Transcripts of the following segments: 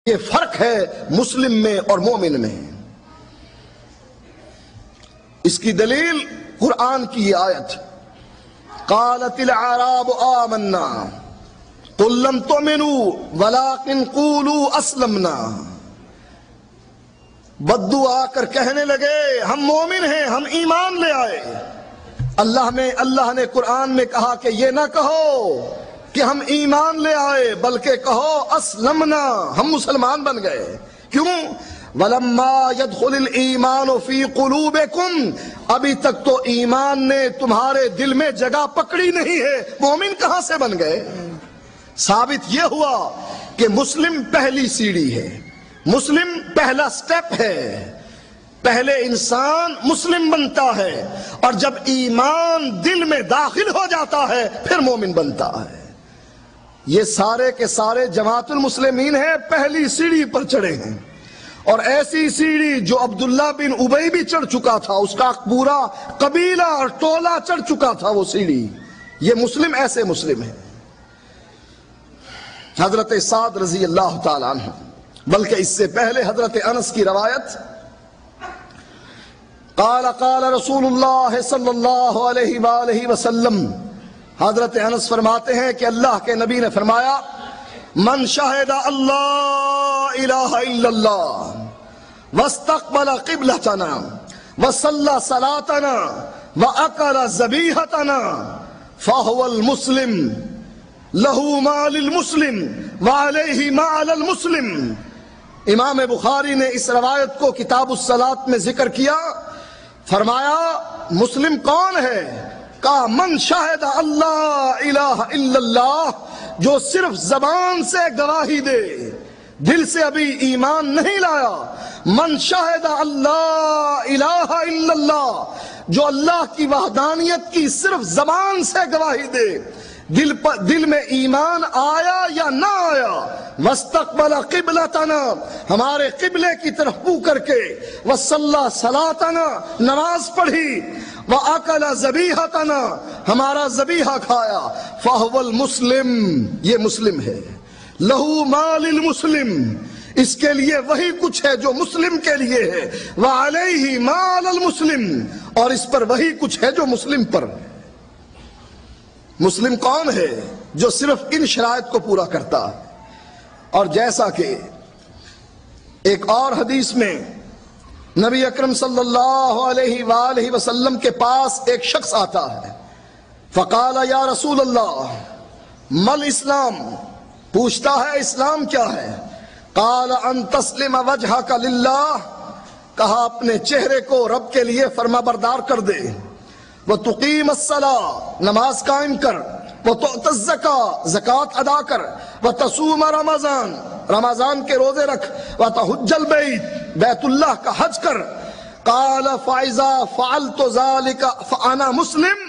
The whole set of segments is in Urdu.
یہ فرق ہے مسلم میں اور مومن میں۔ اس کی دلیل قرآن کی یہ آیت، قالت الاعراب آمنا قل لم تؤمنوا ولكن قولوا اسلمنا۔ بدو آ کر کہنے لگے ہم مومن ہیں، ہم ایمان لے آئے۔ اللہ نے قرآن میں کہا کہ یہ نہ کہو کہ ہم ایمان لے آئے، بلکہ کہو اسلمنا، ہم مسلمان بن گئے۔ کیوں؟ وَلَمَّا يَدْخُلِ الْإِيمَانُ فِي قُلُوبِكُمْ، ابھی تک تو ایمان نے تمہارے دل میں جگہ پکڑی نہیں ہے، مومن کہاں سے بن گئے؟ ثابت یہ ہوا کہ مسلم پہلی سیڑھی ہے، مسلم پہلا سٹیپ ہے۔ پہلے انسان مسلم بنتا ہے اور جب ایمان دل میں داخل ہو جاتا ہے پھر مومن بنتا ہے۔ یہ سارے کے سارے جماعت المسلمین ہیں، پہلی سیڑھی پر چڑھے ہیں، اور ایسی سیڑھی جو عبداللہ بن ابی بھی چڑھ چکا تھا، اس کا پورا قبیلہ اور ٹولہ چڑھ چکا تھا وہ سیڑھی۔ یہ مسلم ایسے مسلم ہیں۔ حضرت سعد رضی اللہ تعالیٰ عنہ، بلکہ اس سے پہلے حضرت انس کی روایت، قال رسول اللہ صلی اللہ علیہ وآلہ وسلم، حضرت انس فرماتے ہیں کہ اللہ کے نبی نے فرمایا، من شہد اللہ الہ الا اللہ واستقبل قبلتنا وصلی صلاتنا واکل ذبیحتنا فہو المسلم لہو ما للمسلم وعلیہ ما علی المسلم۔ امام بخاری نے اس روایت کو کتاب الصلاۃ میں ذکر کیا، فرمایا مسلم کون ہے؟ کہا من شہد اللہ الہ الا اللہ، جو صرف زبان سے گواہی دے، دل سے ابھی ایمان نہیں لایا۔ من شہد اللہ الہ الا اللہ، جو اللہ کی وحدانیت کی صرف زبان سے گواہی دے، دل میں ایمان آیا یا نہ آیا۔ واستقبل قبلتنا، ہمارے قبلے کی طرف منہ کر کے، وصلی صلاتنا، نماز پڑھی، وَأَكَلَ ذَبِيحَتَنَا، ہمارا ذبیحہ کھایا، فَهُوَ الْمُسْلِمُ، یہ مسلم ہے۔ لَهُ مَا لِلْمُسْلِمِ، اس کے لیے وہی کچھ ہے جو مسلم کے لیے ہے، وَعَلَيْهِ مَا عَلَى الْمُسْلِمِ، اور اس پر وہی کچھ ہے جو مسلم پر۔ مسلم کون ہے؟ جو صرف ان شرائط کو پورا کرتا ہے۔ اور جیسا کہ ایک اور حدیث میں نبی اکرم صلی اللہ علیہ وآلہ وسلم کے پاس ایک شخص آتا ہے، فقال یا رسول اللہ مل اسلام، پوچھتا ہے اسلام کیا ہے؟ قال ان تسلم وجہک للہ، کہا اپنے چہرے کو رب کے لیے فرما بردار کر دے، وتقیم الصلاۃ، نماز قائم کر، وتؤتی الزکاۃ، زکوٰۃ ادا کر، وتصوم رمضان، رمضان کے روزے رکھ، وتحج البیت، بیت اللہ کا حج کر۔ قال فاذا فعلت ذلك فانا مسلم،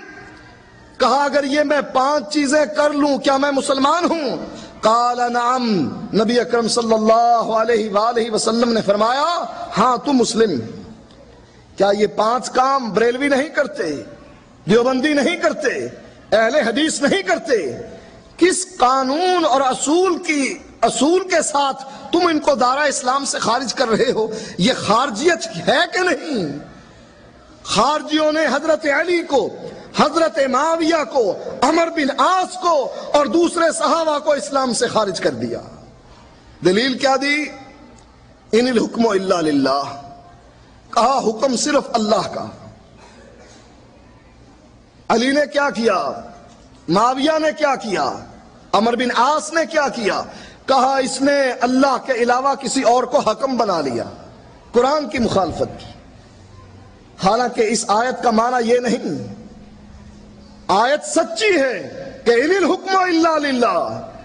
کہا اگر یہ میں 5 چیزیں کر لوں کیا میں مسلمان ہوں؟ قال نعم، نبی اکرم صلی اللہ علیہ وآلہ وسلم نے فرمایا ہاں تم مسلم۔ کیا یہ 5 کام بریلوی نہیں کرتے، دیوبندی نہیں کرتے، اہل حدیث نہیں کرتے؟ کس قانون اور اصول کے ساتھ تم ان کو دائرہ اسلام سے خارج کر رہے ہو؟ یہ خارجیت ہے کہ نہیں؟ خارجیوں نے حضرت علی کو، حضرت معاویہ کو، عمر بن عاص کو اور دوسرے صحابہ کو اسلام سے خارج کر دیا۔ دلیل کیا دی؟ ان الحکم الا للہ، کہا حکم صرف اللہ کا۔ علی نے کیا کیا؟ معاویہ نے کیا کیا؟ عمر بن عاص نے کیا کیا؟ کہا اس نے اللہ کے علاوہ کسی اور کو حکم بنا لیا، قرآن کی مخالفت کی۔ حالانکہ اس آیت کا معنی یہ نہیں، آیت سچی ہے کہ ان الحکم الا للہ،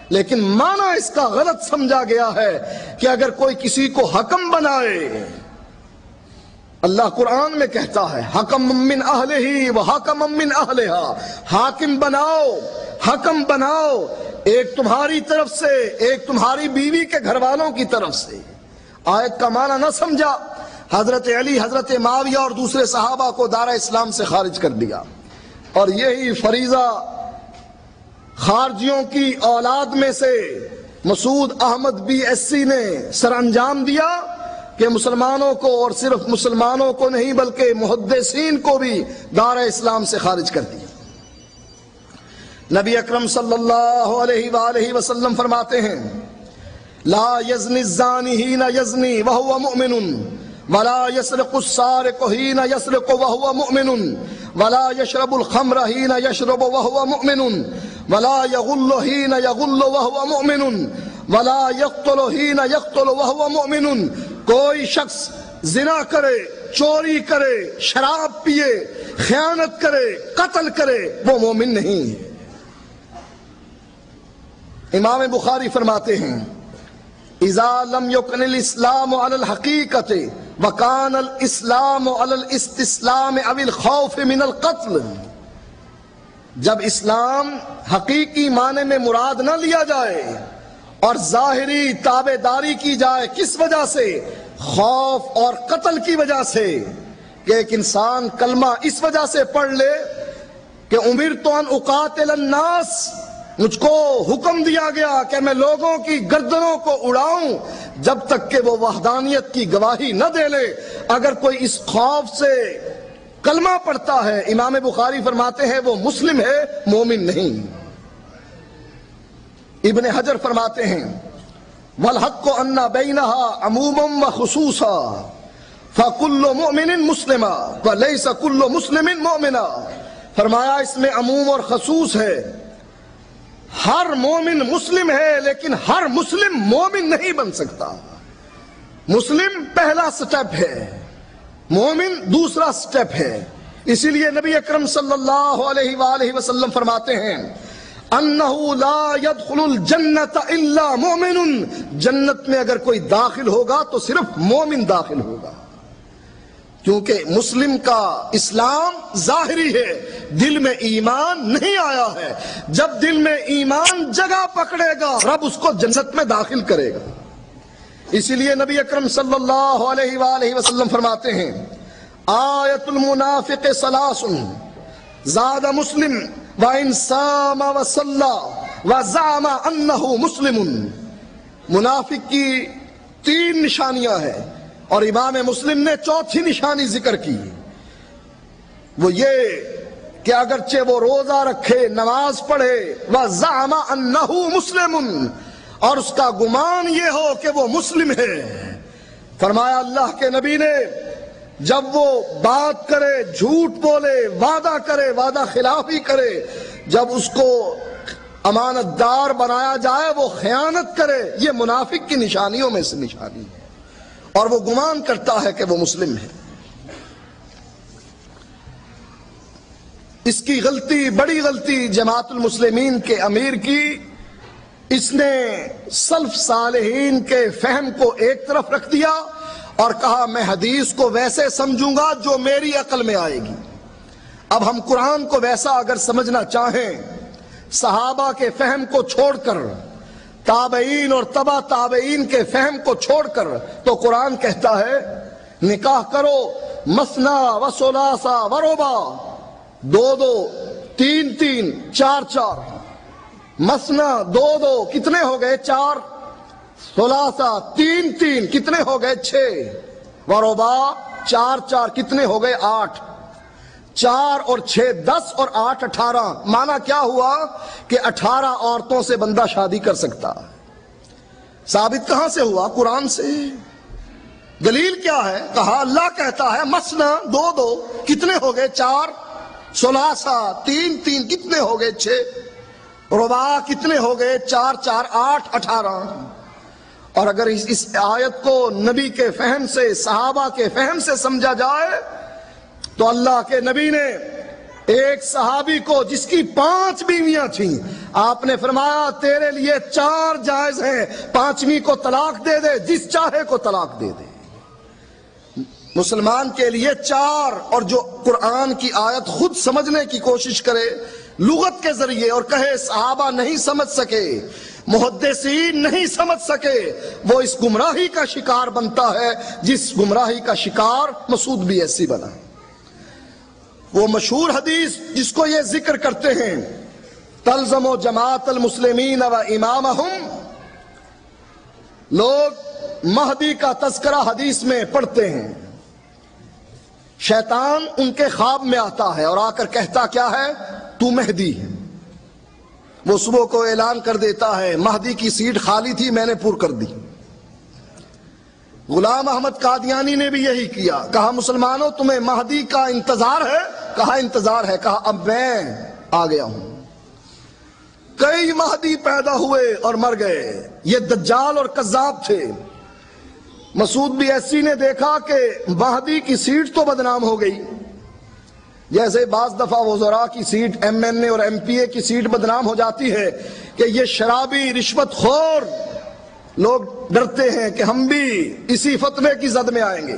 لیکن معنی اس کا غلط سمجھا گیا ہے کہ اگر کوئی کسی کو حکم بنائے، اللہ قرآن میں کہتا ہے حکم من اہلہ و حکم من اہلہا، حاکم بناؤ، حکم بناؤ، ایک تمہاری طرف سے، ایک تمہاری بیوی کے گھر والوں کی طرف سے۔ آیت کا معنی نہ سمجھا، حضرت علی، حضرت معاویہ اور دوسرے صحابہ کو دائرہ اسلام سے خارج کر دیا۔ اور یہی فریضہ خارجیوں کی اولاد میں سے مسعود احمد BSc نے سر انجام دیا کہ مسلمانوں کو، اور صرف مسلمانوں کو نہیں بلکہ محدثین کو بھی دار اسلام سے خارج کر دیا۔ نبی اکرم صلی اللہ علیہ وآلہ وسلم فرماتے ہیں لا یزنی الزانی حین یزنی وہو مؤمن ولا یسرق السارق حین یسرق وہو مؤمن ولا یشرب الخمر حین یشرب وہو مؤمن ولا یغل حین یغل وہو مؤمن ولا یقتل حین یقتل وہو مؤمن۔ کوئی شخص زنا کرے، چوری کرے، شراب پیے، خیانت کرے، قتل کرے، وہ مومن نہیں ہے۔ امام بخاری فرماتے ہیں اذا لم یکن الاسلام علی الحقیقت وکان الاسلام علی الاستسلام او الخوف من القتل، جب اسلام حقیقی معنی میں مراد نہ لیا جائے اور ظاہری تابع داری کی جائے، کس وجہ سے؟ خوف اور قتل کی وجہ سے، کہ ایک انسان کلمہ اس وجہ سے پڑھ لے کہ امرت ان اقاتل الناس، مجھ کو حکم دیا گیا کہ میں لوگوں کی گردنوں کو اڑاؤں جب تک کہ وہ وحدانیت کی گواہی نہ دے لے۔ اگر کوئی اس خوف سے کلمہ پڑھتا ہے، امام بخاری فرماتے ہیں وہ مسلم ہے، مومن نہیں۔ ابن حجر فرماتے ہیں والحق ان بینہا عموما وخصوصا فکل مؤمن مسلما ولیس کل مسلم مؤمنا، فرمایا اس میں عموم اور خصوص ہے، ہر مومن مسلم ہے لیکن ہر مسلم مومن نہیں بن سکتا۔ مسلم پہلا سٹیپ ہے، مومن دوسرا سٹیپ ہے۔ اسی لیے نبی اکرم صلی اللہ علیہ وآلہ وسلم فرماتے ہیں انہو لا يدخل الجنت الا مومن، جنت میں اگر کوئی داخل ہوگا تو صرف مومن داخل ہوگا، کیونکہ مسلم کا اسلام ظاہری ہے، دل میں ایمان نہیں آیا ہے۔ جب دل میں ایمان جگہ پکڑے گا رب اس کو جنت میں داخل کرے گا۔ اسی لیے نبی اکرم صلی اللہ علیہ وآلہ وسلم فرماتے ہیں آیت المنافق ثلاث زاد مسلم وَإِن صَامَ وَصَلَّى وَزَعَمَ أَنَّهُ مسلم، منافق کی 3 نشانیاں ہیں اور امام مسلم نے 4تھی نشانی ذکر کی، وہ یہ کہ اگرچہ وہ روزہ رکھے، نماز پڑھے، وَزَعَمَ أَنَّهُ مسلم، اور اس کا گمان یہ ہو کہ وہ مسلم ہے۔ فرمایا اللہ کے نبی نے جب وہ بات کرے، جھوٹ بولے، وعدہ کرے، وعدہ خلافی کرے، جب اس کو امانت دار بنایا جائے وہ خیانت کرے، یہ منافق کی نشانیوں میں سے نشانی ہے، اور وہ گمان کرتا ہے کہ وہ مسلم ہے۔ اس کی غلطی، بڑی غلطی جماعت المسلمین کے امیر کی، اس نے سلف صالحین کے فہم کو ایک طرف رکھ دیا اور کہا میں حدیث کو ویسے سمجھوں گا جو میری عقل میں آئے گی۔ اب ہم قرآن کو ویسا اگر سمجھنا چاہیں، صحابہ کے فہم کو چھوڑ کر، تابعین اور تبع تابعین کے فہم کو چھوڑ کر، تو قرآن کہتا ہے نکاح کرو مثنا و ثلاثا و رباع، 2 3 4 مثنا 2 کتنے ہو گئے 4، ثلاثا 3 کتنے ہو گئے 6، و رباع 4 کتنے ہو گئے 8، 4 اور 6 10 اور 8 18۔ معنی کیا ہوا کہ 18 عورتوں سے بندہ شادی کر سکتا۔ ثابت کہاں سے ہوا؟ قرآن سے۔ دلیل کیا ہے؟ کہا اللہ کہتا ہے مثنا 2 کتنے ہو گئے 4، ثلاثا 3 کتنے ہو گئے 6، رباع کتنے ہو گئے 4 8 18۔ اور اگر اس آیت کو نبی کے فہم سے، صحابہ کے فہم سے سمجھا جائے تو اللہ کے نبی نے ایک صحابی کو جس کی 5 بیویاں تھیں، آپ نے فرمایا تیرے لیے 4 جائز ہیں، 5ویں کو طلاق دے دے، جس چاہے کو طلاق دے دے۔ مسلمان کے لیے 4، اور جو قرآن کی آیت خود سمجھنے کی کوشش کرے لغت کے ذریعے اور کہے صحابہ نہیں سمجھ سکے، محدثین نہیں سمجھ سکے، وہ اس گمراہی کا شکار بنتا ہے جس گمراہی کا شکار مسعود BSc بنا۔ وہ مشہور حدیث جس کو یہ ذکر کرتے ہیں تلزم جماعت المسلمین و امامہم لوگ مہدی کا تذکرہ حدیث میں پڑھتے ہیں، شیطان ان کے خواب میں آتا ہے اور آ کر کہتا کیا ہے؟ تو مہدی ہے۔ وہ صبح کو اعلان کر دیتا ہے مہدی کی سیٹ خالی تھی، میں نے پور کر دی۔ غلام احمد قادیانی نے بھی یہی کیا، کہا مسلمانوں تمہیں مہدی کا انتظار ہے؟ کہا انتظار ہے، کہا اب میں آ گیا ہوں۔ کئی مہدی پیدا ہوئے اور مر گئے، یہ دجال اور کذاب تھے۔ مسعود بی ایسی نے دیکھا کہ مہدی کی سیٹ تو بدنام ہو گئی، جیسے بعض دفعہ وزراء کی سیٹ، ایم این اے اور ایم پی اے کی سیٹ بدنام ہو جاتی ہے کہ یہ شرابی رشوت خور، لوگ ڈرتے ہیں کہ ہم بھی اسی فتوے کی زد میں آئیں گے۔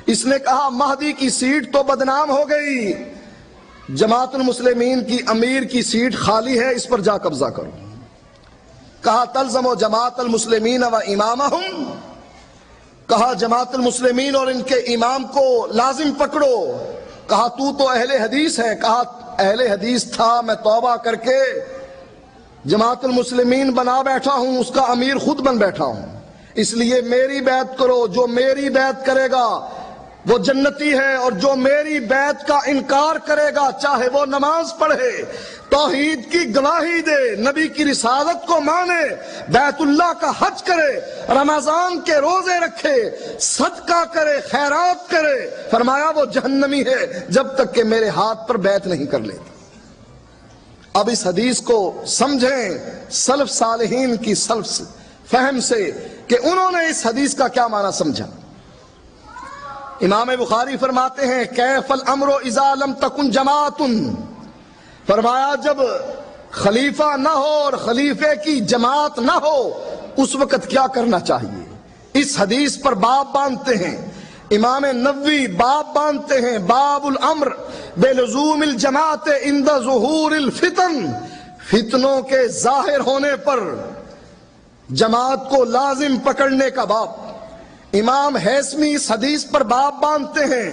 اس نے کہا مہدی کی سیٹ تو بدنام ہو گئی، جماعت المسلمین کی امیر کی سیٹ خالی ہے، اس پر جا قبضہ کرو۔ کہا تلزم جماعت المسلمین و امامہم، کہا جماعت المسلمین اور ان کے امام کو لازم پکڑو۔ کہا تو اہل حدیث ہے؟ کہا اہل حدیث تھا، میں توبہ کر کے جماعت المسلمین بنا بیٹھا ہوں، اس کا امیر خود بن بیٹھا ہوں، اس لیے میری بیعت کرو، جو میری بیعت کرے گا وہ جنتی ہے، اور جو میری بیعت کا انکار کرے گا چاہے وہ نماز پڑھے، توحید کی گواہی دے، نبی کی رسالت کو مانے، بیت اللہ کا حج کرے، رمضان کے روزے رکھے، صدقہ کرے، خیرات کرے، فرمایا وہ جہنمی ہے جب تک کہ میرے ہاتھ پر بیعت نہیں کر لیتا۔ اب اس حدیث کو سمجھیں سلف صالحین کی سلف فہم سے کہ انہوں نے اس حدیث کا کیا معنی سمجھا۔ امام بخاری فرماتے ہیں کیف الامر اذا لم تکن جماعت، فرمایا جب خلیفہ نہ ہو اور خلیفے کی جماعت نہ ہو اس وقت کیا کرنا چاہیے۔ اس حدیث پر باب باندھتے ہیں امام نووی، باب باندھتے ہیں باب الامر بلزوم الجماعت عند ظہور الفتن، فتنوں کے ظاہر ہونے پر جماعت کو لازم پکڑنے کا باب۔ امام ہیثمی اس حدیث پر باب باندھتے ہیں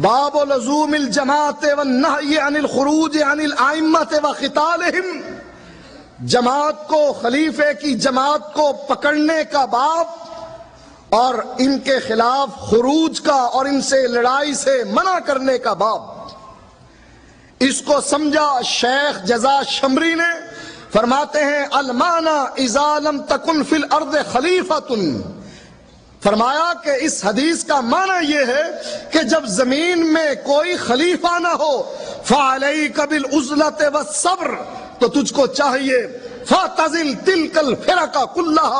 باب لزوم الجماعت والنہی عن الخروج عن الائمۃ وقتالہم، جماعت کو، خلیفے کی جماعت کو پکڑنے کا باب اور ان کے خلاف خروج کا اور ان سے لڑائی سے منع کرنے کا باب۔ اس کو سمجھا شیخ جزا شمری نے، فرماتے ہیں المعنی اذا لم تکن فی الارض خلیفۃ، فرمایا کہ اس حدیث کا معنی یہ ہے کہ جب زمین میں کوئی خلیفہ نہ ہو فعلیک بالعزلۃ والصبر، تو تجھ کو چاہیے فاعتزل تلک الفرق کلھا،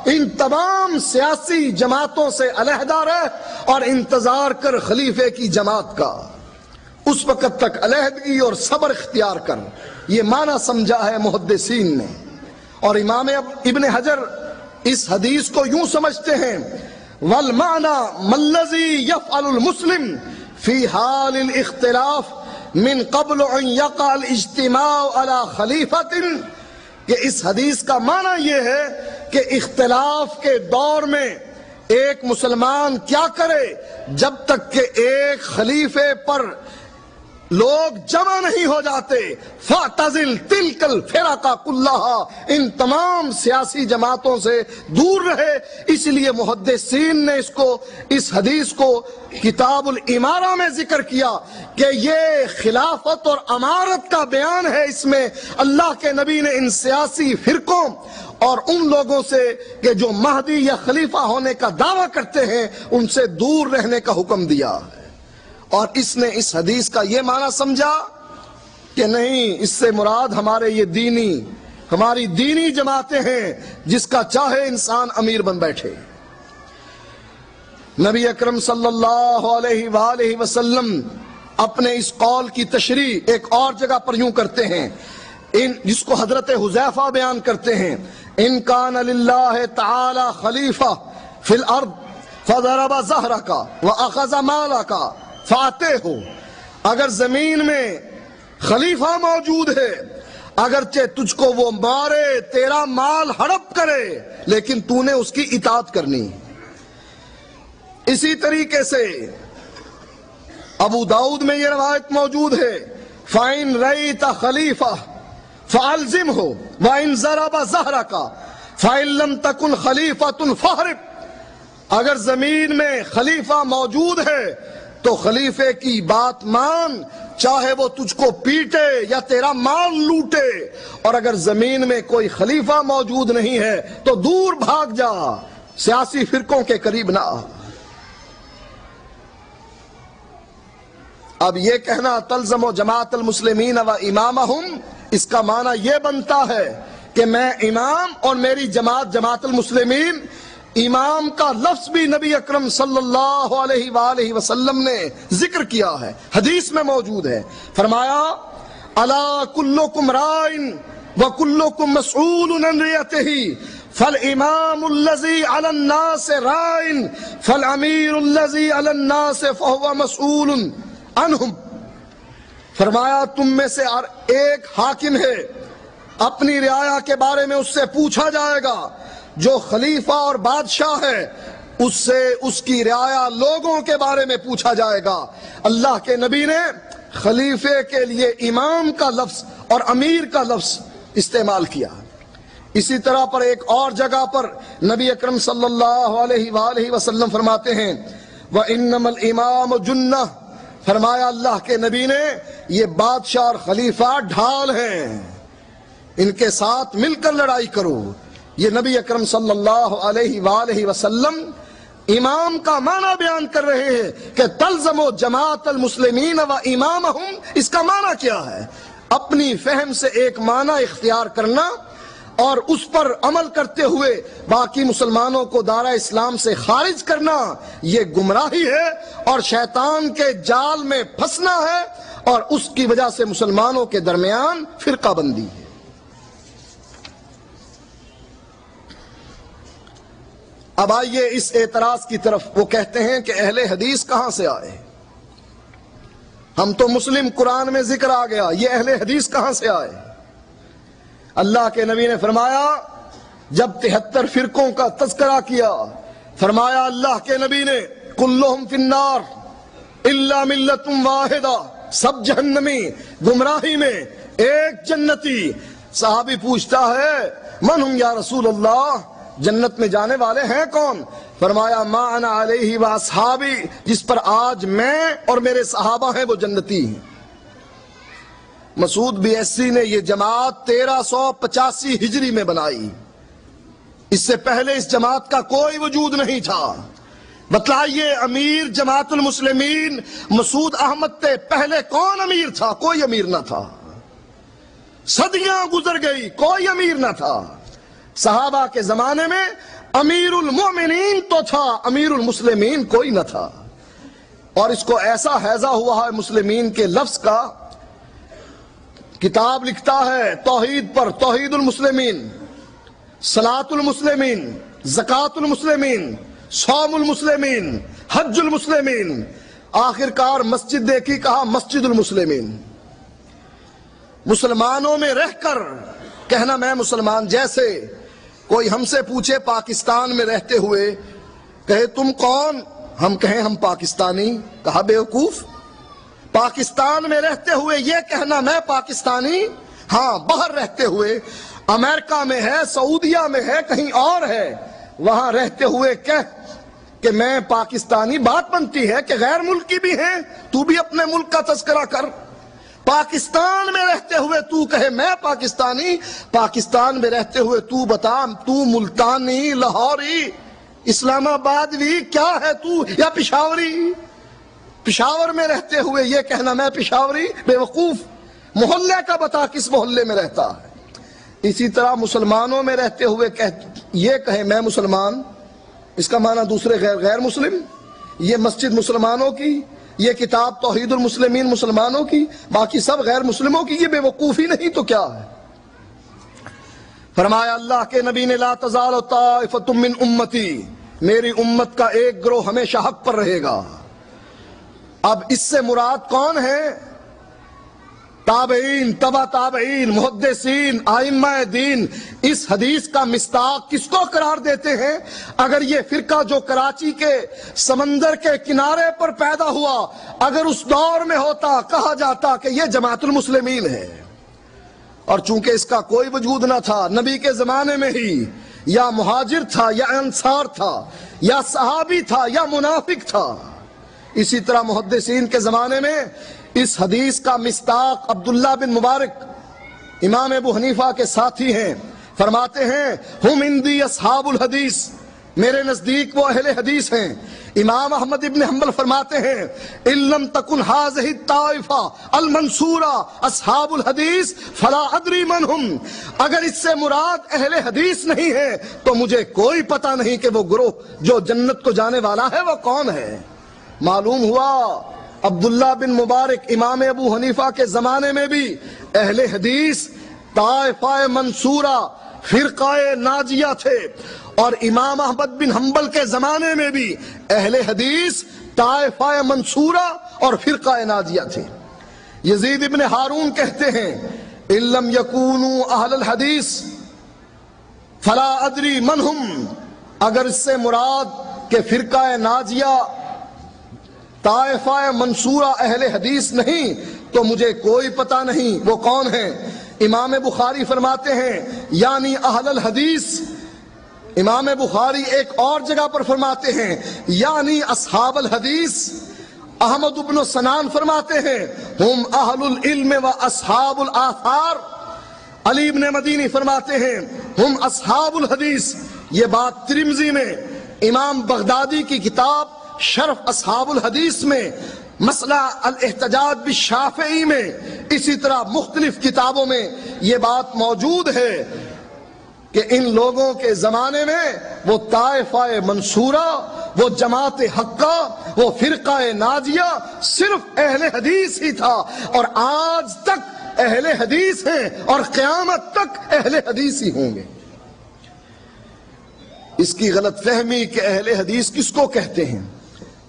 ان تمام سیاسی جماعتوں سے علیحدہ رہ اور انتظار کر خلیفے کی جماعت کا، اس وقت تک علیحدگی اور صبر اختیار کر۔ یہ معنی سمجھا ہے محدثین نے۔ اور امام ابن حجر اس حدیث کو یوں سمجھتے ہیں والمعنی مَلَّذِي يَفْعَلُ الْمُسْلِمِ فِي حَالِ الْاِخْتِلَافِ مِنْ قَبْلُ أَنْ يَقَعَ الْاِجْتِمَاعُ عَلَى خَلِيفَةٍ، کہ اس حدیث کا معنی یہ ہے کہ اختلاف کے دور میں ایک مسلمان کیا کرے جب تک کہ ایک خلیفے پر لوگ جمع نہیں ہو جاتے، فاعتزل تلک الفرق کلھا، ان تمام سیاسی جماعتوں سے دور رہے۔ اس لیے محدثین نے اس حدیث کو کتاب الامارہ میں ذکر کیا کہ یہ خلافت اور امارت کا بیان ہے، اس میں اللہ کے نبی نے ان سیاسی فرقوں اور ان لوگوں سے کہ جو مہدی یا خلیفہ ہونے کا دعویٰ کرتے ہیں ان سے دور رہنے کا حکم دیا ہے۔ اور اس نے اس حدیث کا یہ معنی سمجھا کہ نہیں، اس سے مراد ہماری دینی جماعتیں ہیں جس کا چاہے انسان امیر بن بیٹھے۔ نبی اکرم صلی اللہ علیہ وآلہ وسلم اپنے اس قول کی تشریح ایک اور جگہ پر یوں کرتے ہیں، جس کو حضرت حذیفہ بیان کرتے ہیں، ان کان للہ تعالی خلیفہ فی الارض فضرب ظہرک واخذ مالک فاتح ہو، اگر زمین میں خلیفہ موجود ہے، اگرچہ تجھ کو وہ مارے، تیرا مال ہڑپ کرے، لیکن تو نے اس کی اطاعت کرنی۔ اسی طریقے سے ابو داؤد میں یہ روایت موجود ہے فَإِن رَأَيْتَ خَلِيفَةً فَأَلْزِمْهُ وَإِن ضَرَبَ ظَهْرَكَ فَإِن لَّمْ تَكُنْ خَلِيفَةٌ فَاحْرِبْ، اگر زمین میں خلیفہ موجود ہے تو خلیفے کی بات مان، چاہے وہ تجھ کو پیٹے یا تیرا مال لوٹے، اور اگر زمین میں کوئی خلیفہ موجود نہیں ہے تو دور بھاگ جا، سیاسی فرقوں کے قریب نہ آ۔ اب یہ کہنا تلزم جماعت المسلمین و امامہم، اس کا معنی یہ بنتا ہے کہ میں امام اور میری جماعت جماعت المسلمین، امام کا لفظ بھی نبی اکرم صلی اللہ علیہ وآلہ وسلم نے ذکر کیا ہے، حدیث میں موجود ہے۔ فرمایا الا کلکم رائن وکلکم مسئول عن رعیتہ فالامام الذی علی الناس رائن فالامیر الذی علی الناس فہو مسئول عنہم۔ فرمایا تم میں سے ہر ایک حاکم ہے، اپنی رعایا کے بارے میں اس سے پوچھا جائے گا، جو خلیفہ اور بادشاہ ہے اس سے اس کی رعایا لوگوں کے بارے میں پوچھا جائے گا۔ اللہ کے نبی نے خلیفے کے لیے امام کا لفظ اور امیر کا لفظ استعمال کیا۔ اسی طرح پر ایک اور جگہ پر نبی اکرم صلی اللہ علیہ وآلہ وسلم فرماتے ہیں وَإِنَّمَا الْإِمَامُ جُنَّةٌ، فرمایا اللہ کے نبی نے یہ بادشاہ اور خلیفہ ڈھال ہیں، ان کے ساتھ مل کر لڑائی کرو۔ یہ نبی اکرم صلی اللہ علیہ وآلہ وسلم امام کا معنی بیان کر رہے ہیں کہ تلزم جماعت المسلمین و امامہم، اس کا معنی کیا ہے؟ اپنی فہم سے ایک معنی اختیار کرنا اور اس پر عمل کرتے ہوئے باقی مسلمانوں کو دائرہ اسلام سے خارج کرنا، یہ گمراہی ہے اور شیطان کے جال میں پھنسنا ہے، اور اس کی وجہ سے مسلمانوں کے درمیان فرقہ بندی ہے۔ اب آئیے اس اعتراض کی طرف۔ وہ کہتے ہیں کہ اہل حدیث کہاں سے آئے؟ ہم تو مسلم قرآن میں ذکر آ گیا، یہ اہل حدیث کہاں سے آئے؟ اللہ کے نبی نے فرمایا جب 73 فرقوں کا تذکرہ کیا، فرمایا اللہ کے نبی نے کلہم فی النار الا ملت واحدہ، سب جہنمی، گمراہی میں ایک جنتی۔ صحابی پوچھتا ہے من ہم یا رسول اللہ، جنت میں جانے والے ہیں کون؟ فرمایا ما انا علیہ واصحابی، جس پر آج میں اور میرے صحابہ ہیں وہ جنتی ہیں۔ مسعود بیسی نے یہ جماعت 1385 ہجری میں بنائی، اس سے پہلے اس جماعت کا کوئی وجود نہیں تھا۔ بتلائیے امیر جماعت المسلمین مسعود احمد تھے، پہلے کون امیر تھا؟ کوئی امیر نہ تھا، صدیاں گزر گئی کوئی امیر نہ تھا۔ صحابہ کے زمانے میں امیر المؤمنین تو تھا، امیر المسلمین کوئی نہ تھا۔ اور اس کو ایسا حیضہ ہوا ہے مسلمین کے لفظ کا، کتاب لکھتا ہے توحید پر، توحید المسلمین، صلاۃ المسلمین، زکوٰۃ المسلمین، صوم المسلمین، حج المسلمین، آخر کار مسجد دیکھی کہا مسجد المسلمین۔ مسلمانوں میں رہ کر کہنا میں مسلمان، جیسے کوئی ہم سے پوچھے پاکستان میں رہتے ہوئے، کہے تم کون؟ ہم کہیں ہم پاکستانی، کہا بیوقوف، پاکستان میں رہتے ہوئے یہ کہنا میں پاکستانی، ہاں باہر رہتے ہوئے امریکہ میں ہے، سعودیہ میں ہے، کہیں اور ہے، وہاں رہتے ہوئے کہہ کہ میں پاکستانی، بات بنتی ہے کہ غیر ملکی بھی ہیں، تو بھی اپنے ملک کا تذکرہ کر۔ پاکستان میں رہتے ہوئے تو کہے میں پاکستانی، پاکستان میں رہتے ہوئے تو بتا تو ملتانی، لاہوری، اسلام آبادی کیا ہے تو، یا پشاوری؟ پشاور میں رہتے ہوئے یہ کہنا میں پشاوری، بے وقوف، محلے کا بتا کس محلے میں رہتا ہے۔ اسی طرح مسلمانوں میں رہتے ہوئے یہ کہے میں مسلمان، اس کا معنی دوسرے غیر مسلم، یہ مسجد مسلمانوں کی، یہ کتاب توحید المسلمین مسلمانوں کی، باقی سب غیر مسلموں کی، یہ بے وقوفی نہیں تو کیا ہے؟ فرمایا اللہ کے نبی نے لا تزال طائفۃ من امتی، میری امت کا ایک گروہ ہمیشہ حق پر رہے گا۔ اب اس سے مراد کون ہے؟ تابعین، تبع تابعین، محدثین، ائمہ دین۔ اس حدیث کا مصداق کس کو قرار دیتے ہیں؟ اگر یہ فرقہ جو کراچی کے سمندر کے کنارے پر پیدا ہوا، اگر اس دور میں ہوتا، کہا جاتا کہ یہ جماعت المسلمین ہے، اور چونکہ اس کا کوئی وجود نہ تھا، نبی کے زمانے میں ہی یا مہاجر تھا یا انصار تھا یا صحابی تھا یا منافق تھا۔ اسی طرح محدثین کے زمانے میں اس حدیث کا مصداق عبداللہ بن مبارک امام ابو حنیفہ کے ساتھی ہیں، فرماتے ہیں ہم عندی اصحاب الحدیث، میرے نزدیک وہ اہل حدیث ہیں۔ امام احمد ابن حنبل فرماتے ہیں ان لم تکن هذه الطائفہ المنصورہ اصحاب الحدیث فلا ادری من هم، اگر اس سے مراد اہل حدیث نہیں ہے تو مجھے کوئی پتہ نہیں کہ وہ گروہ جو جنت کو جانے والا ہے وہ کون ہے۔ معلوم ہوا عبداللہ بن مبارک امام ابو حنیفہ کے زمانے میں بھی اہل حدیث طائفہ منصورہ فرقہ ناجیہ تھے، اور امام احمد بن حنبل کے زمانے میں بھی اہل حدیث طائفہ منصورہ اور فرقہ ناجیہ تھے۔ یزید ابن ہارون کہتے ہیں ان لم یکونوا اہل الحدیث فلا ادری من هم، اگر اس سے مراد کہ فرقہ ناجیہ طائفہ منصورہ اہل حدیث نہیں تو مجھے کوئی پتہ نہیں وہ کون ہیں۔ امام بخاری فرماتے ہیں یعنی اہل الحدیث، امام بخاری ایک اور جگہ پر فرماتے ہیں یعنی اصحاب الحدیث۔ احمد بن سنان فرماتے ہیں ہم اہل العلم و اصحاب الآثار۔ علی بن مدینی فرماتے ہیں ہم اصحاب الحدیث۔ یہ بات ترمذی میں، امام بغدادی کی کتاب شرف اصحاب الحدیث میں، مسئلہ الاحتجاج بالشافعی میں، اسی طرح مختلف کتابوں میں یہ بات موجود ہے کہ ان لوگوں کے زمانے میں وہ طائفہ منصورہ، وہ جماعت حقہ، وہ فرقہ ناجیہ صرف اہل حدیث ہی تھا، اور آج تک اہل حدیث ہیں اور قیامت تک اہل حدیث ہی ہوں گے۔ اس کی غلط فہمی کہ اہل حدیث کس کو کہتے ہیں؟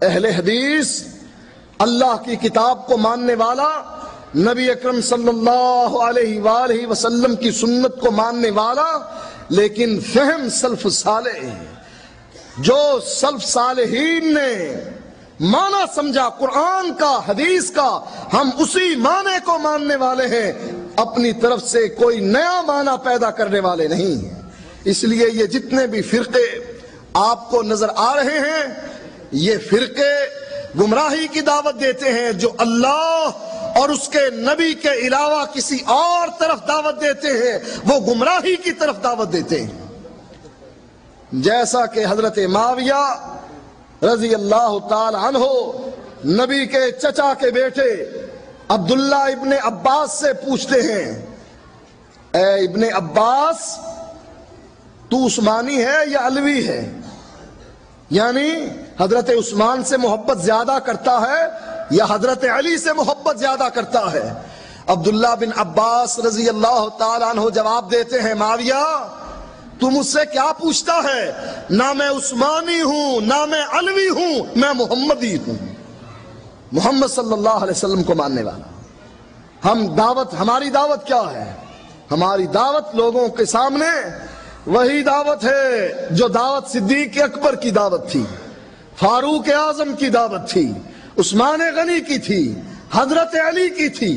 اہل حدیث اللہ کی کتاب کو ماننے والا، نبی اکرم صلی اللہ علیہ وآلہ وسلم کی سنت کو ماننے والا، لیکن فہم سلف صالح، جو سلف صالحین نے معنی سمجھا قرآن کا، حدیث کا، ہم اسی معنی کو ماننے والے ہیں، اپنی طرف سے کوئی نیا معنی پیدا کرنے والے نہیں ہیں۔ اس لیے یہ جتنے بھی فرقے آپ کو نظر آ رہے ہیں، یہ فرقے گمراہی کی دعوت دیتے ہیں، جو اللہ اور اس کے نبی کے علاوہ کسی اور طرف دعوت دیتے ہیں وہ گمراہی کی طرف دعوت دیتے ہیں۔ جیسا کہ حضرت معاویہ رضی اللہ تعالی عنہ نبی کے چچا کے بیٹے عبداللہ ابن عباس سے پوچھتے ہیں اے ابن عباس، تو عثمانی ہے یا علوی ہے؟ یعنی حضرت عثمان سے محبت زیادہ کرتا ہے یا حضرت علی سے محبت زیادہ کرتا ہے؟ عبداللہ بن عباس رضی اللہ تعالیٰ عنہ جواب دیتے ہیں معاویہ تو مجھ سے کیا پوچھتا ہے؟ نہ میں عثمانی ہوں نہ میں علوی ہوں، میں محمدی ہوں، محمد صلی اللہ علیہ وسلم کو ماننے والا۔ ہماری دعوت کیا ہے؟ ہماری دعوت لوگوں کے سامنے وہی دعوت ہے جو دعوت صدیق اکبر کی دعوت تھی، فاروق اعظم کی دعوت تھی، عثمان غنی کی تھی، حضرت علی کی تھی،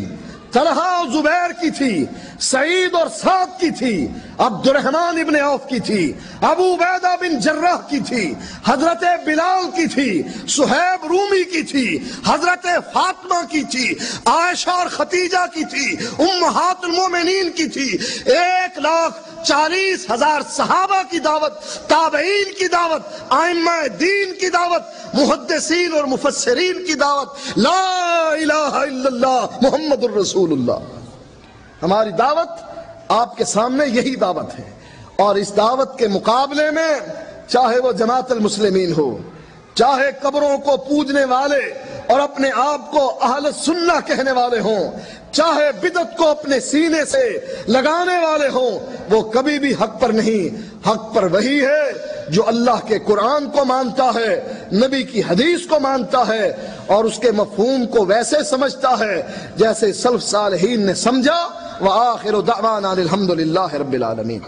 طلحہ اور زبیر کی تھی، سعید اور سعد کی تھی، عبد الرحمن ابن عوف کی تھی، ابو عبیدہ بن جراح کی تھی، حضرت بلال کی تھی، صہیب رومی کی تھی، حضرت فاطمہ کی تھی، عائشہ اور ختیجہ کی تھی، امہات المومنین کی تھی، 1,40,000 صحابہ کی دعوت، تابعین کی دعوت، ائمہ دین کی دعوت، محدثین اور مفسرین کی دعوت، لا الہ الا اللہ محمد الرسول اللہ۔ ہماری دعوت آپ کے سامنے یہی دعوت ہے، اور اس دعوت کے مقابلے میں چاہے وہ جماعت المسلمین ہو، چاہے قبروں کو پوجنے والے اور اپنے آپ کو اہل سنہ کہنے والے ہوں، چاہے بدعت کو اپنے سینے سے لگانے والے ہوں، وہ کبھی بھی حق پر نہیں۔ حق پر وہی ہے جو اللہ کے قرآن کو مانتا ہے، نبی کی حدیث کو مانتا ہے، اور اس کے مفہوم کو ویسے سمجھتا ہے جیسے سلف صالحین نے سمجھا۔ وآخر دعوانا الحمد للہ رب العالمین۔